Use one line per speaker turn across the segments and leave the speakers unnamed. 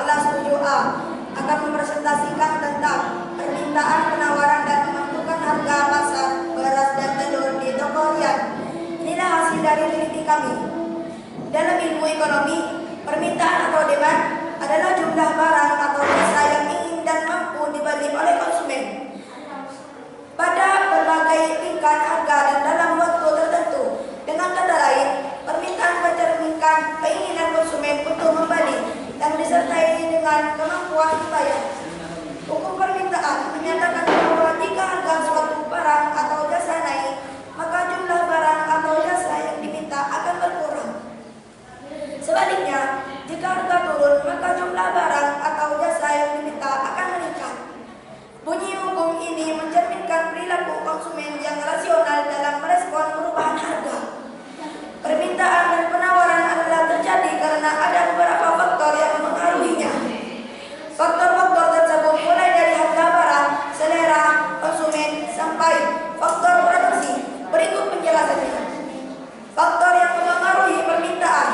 kelas 7A akan mempresentasikan tentang permintaan, penawaran, dan menentukan harga pasar beras dan telur di toko harian. Inilah hasil dari teliti kami. Dalam ilmu ekonomi, permintaan atau demand adalah jumlah barang atau jasa yang ingin dan mampu dibeli oleh konsumen pada berbagai tingkat harga dan dalam waktu tertentu. Dengan kata lain, permintaan mencerminkan keinginan konsumen untuk membeli yang disertai dengan kemampuan membayar. Hukum permintaan menyatakan bahwa jika harga suatu barang atau jasa naik, maka jumlah barang atau jasa yang diminta akan berkurang. Sebaliknya, jika harga turun, maka jumlah barang atau jasa yang diminta akan meningkat. Bunyi hukum ini mencerminkan perilaku konsumen yang rasional dalam merespon perubahan harga. Permintaan dan penawaran adalah terjadi karena ada beberapa faktor yang mempengaruhinya. Faktor-faktor tersebut mulai dari harga barang, selera konsumen, sampai faktor produksi. Berikut penjelasannya. Faktor yang mempengaruhi permintaan.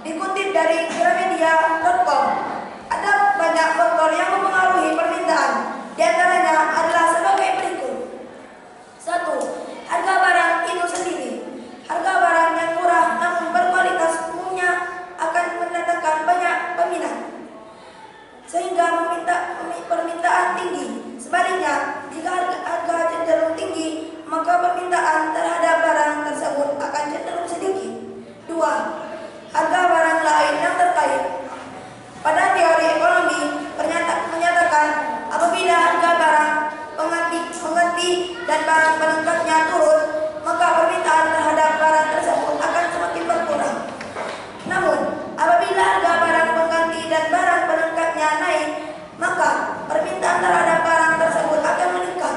Dikutip dari gramedia.com, ada banyak faktor yang mempengaruhi permintaan. Di antaranya adalah sebagai berikut. 1. Harga barang itu sendiri. Harga barang yang murah namun berkualitas umumnya akan mendatangkan banyak peminat, sehingga permintaan tinggi. Sebaliknya, jika harga cenderung tinggi, maka permintaan terhadap barang tersebut akan cenderung sedikit. 2. Harga barang lain yang terkait. Pada teori ekonomi menyatakan apabila harga barang pengganti dan barang pelengkapnya turun, maka permintaan terhadap barang tersebut akan semakin berkurang. Namun, apabila harga barang pengganti dan barang pelengkapnya naik, maka permintaan terhadap barang tersebut akan meningkat.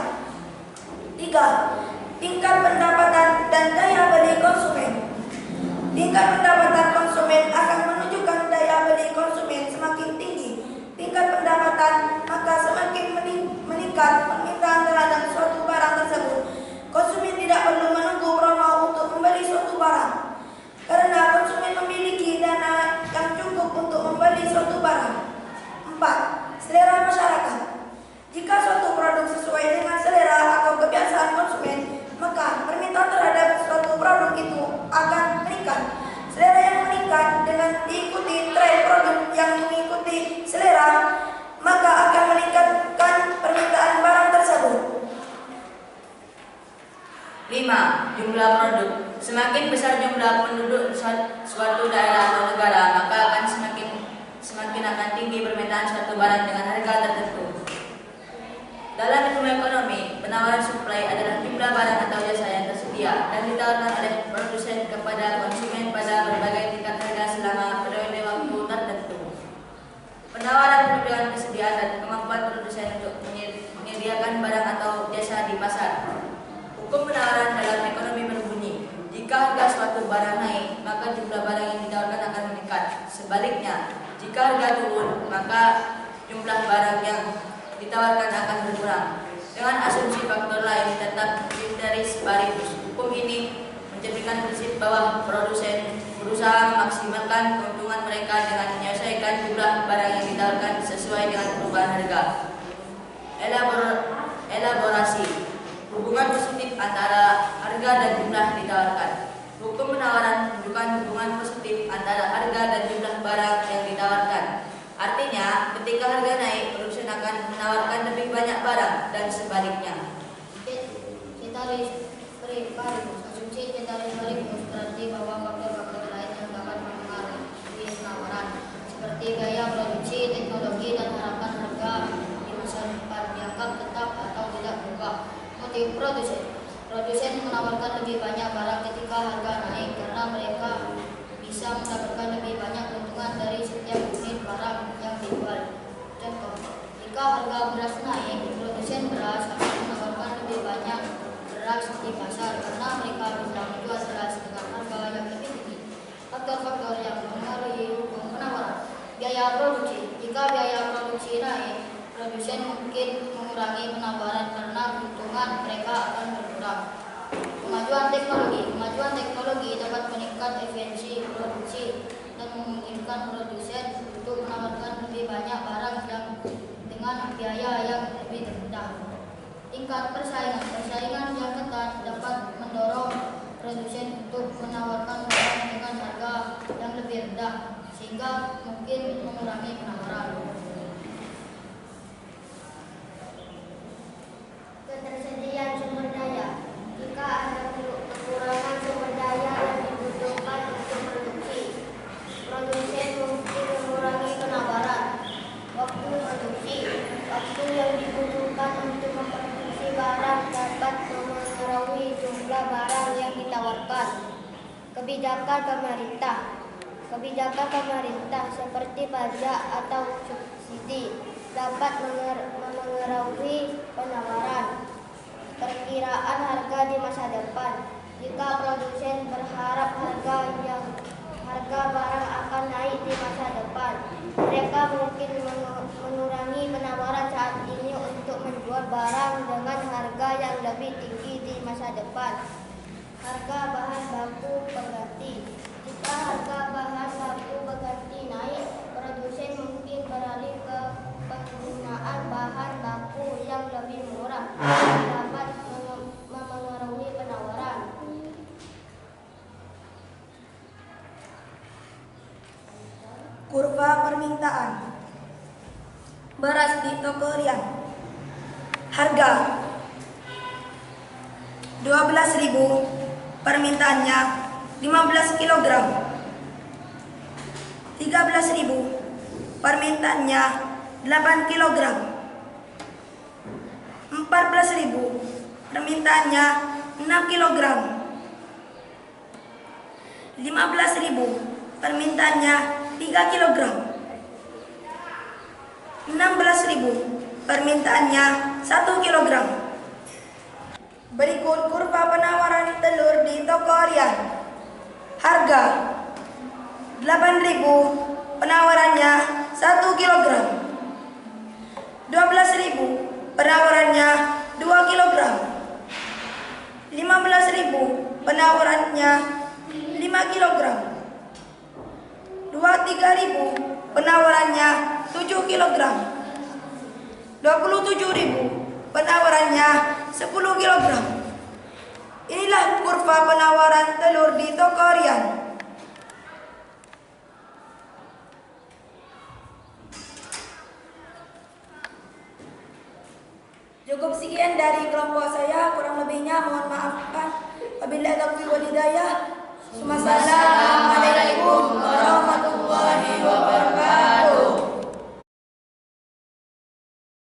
3. Tingkat pendapatan dan daya beli konsumen. Tingkat pendapatan konsumen akan menunjukkan daya beli konsumen semakin tinggi. Tingkat pendapatan maka semakin meningkat permintaan terhadap suatu barang tersebut. Konsumen tidak perlu menunggu promo untuk membeli suatu barang, karena konsumen memiliki dana yang cukup untuk membeli suatu barang. 4. Selera masyarakat. Jika suatu produk sesuai dengan selera atau kebiasaan konsumen, maka permintaan terhadap suatu produk itu akan meningkat. Selera yang meningkat dengan diikuti tren produk yang mengikuti selera, maka akan meningkatkan permintaan barang tersebut.
5. Jumlah produk. Semakin besar jumlah penduduk suatu daerah atau negara, maka akan semakin akan tinggi permintaan suatu barang dengan harga tertentu. Dalam ilmu ekonomi, penawaran suplai adalah jumlah barang atau jasa yang tersedia dan ditawarkan oleh produsen kepada konsumen pada berbagai tingkat harga selama periode waktu tertentu. Penawaran menunjukkan kesediaan dan kemampuan produsen untuk menyediakan barang atau jasa di pasar. Hukum penawaran dalam ekonomi berbunyi, jika harga suatu barang naik, maka jumlah barang yang ditawarkan akan meningkat. Sebaliknya, jika harga turun, maka jumlah barang yang ditawarkan akan berkurang. Dengan asumsi faktor lain tetap ceteris paribus, hukum ini mencerminkan prinsip bahwa produsen berusaha memaksimalkan keuntungan mereka dengan menyesuaikan jumlah barang yang ditawarkan sesuai dengan perubahan harga. Elaborasi. Hubungan positif antara harga dan jumlah ditawarkan. Hukum penawaran menunjukkan hubungan positif antara harga dan jumlah barang yang ditawarkan. Artinya, ketika harga naik, produsen akan menawarkan lebih banyak barang dan sebaliknya.
Asumsi ceteris paribus berarti bahwa faktor-faktor lain yang dapat mempengaruhi penawaran, seperti gaya produksi, teknologi, dan harapan harga di masa depan dianggap tetap atau tidak berubah. Motif produsen menawarkan lebih banyak barang ketika harga naik karena mereka bisa mendapatkan lebih banyak keuntungan dari setiap unit barang yang dijual. Contoh, jika harga beras naik, produsen beras akan menawarkan lebih banyak beras di pasar karena mereka bisa menjual beras dengan harga yang lebih tinggi. Faktor-faktor yang mempengaruhi hukum penawaran. Biaya produksi. Jika biaya produksi naik, produsen mungkin mengurangi penawaran karena keuntungan mereka akan berkurang. Kemajuan teknologi dapat meningkat efisiensi produksi dan memungkinkan produsen untuk menawarkan lebih banyak banyak barang yang dengan biaya yang lebih rendah. Tingkat persaingan yang ketat dapat mendorong produsen untuk menawarkan barang dengan harga yang lebih rendah, sehingga mungkin mengurangi penawaran.
Ketersediaan sumber daya. Jika ada kekurangan sumber daya yang dibutuhkan untuk produksi, produsen mungkin mengurangi penawaran. Waktu produksi. Waktu yang dibutuhkan untuk memproduksi barang dapat memengaruhi jumlah barang yang ditawarkan. Kebijakan pemerintah. Kebijakan pemerintah seperti pajak atau subsidi dapat memengaruhi penawaran. Perkiraan harga di masa depan. Jika produsen berharap harga barang akan naik di masa depan, mereka mungkin mengurangi penawaran saat ini untuk menjual barang dengan harga yang lebih tinggi di masa depan. Harga bahan baku pengganti. Jika harga bahan baku pengganti naik, produsen mungkin beralih ke penggunaan bahan baku yang lebih murah dan dapat memengaruhi penawaran.
Kurva permintaan. Beras di toko Rian. Harga 12.000, permintaannya 15 kg. 13.000, permintaannya 8 kg. 14.000, permintaannya 6 kg. 15.000, permintaannya 3 kg. 16.000, permintaannya 1 kg. Berikut kurva penawaran telur di toko Rian. Harga 8.000, penawarannya 1 kg. 12.000, penawarannya 2 kg. 15.000, penawarannya 5 kg. 23.000, penawarannya 7 kg. 27.000, penawarannya 10 kg. Inilah kurva penawaran telur di toko Rian. Cukup sekian dari kelompok saya, kurang lebihnya mohon maafkan. Wabillahi taufiq wal hidayah. Wassalamualaikum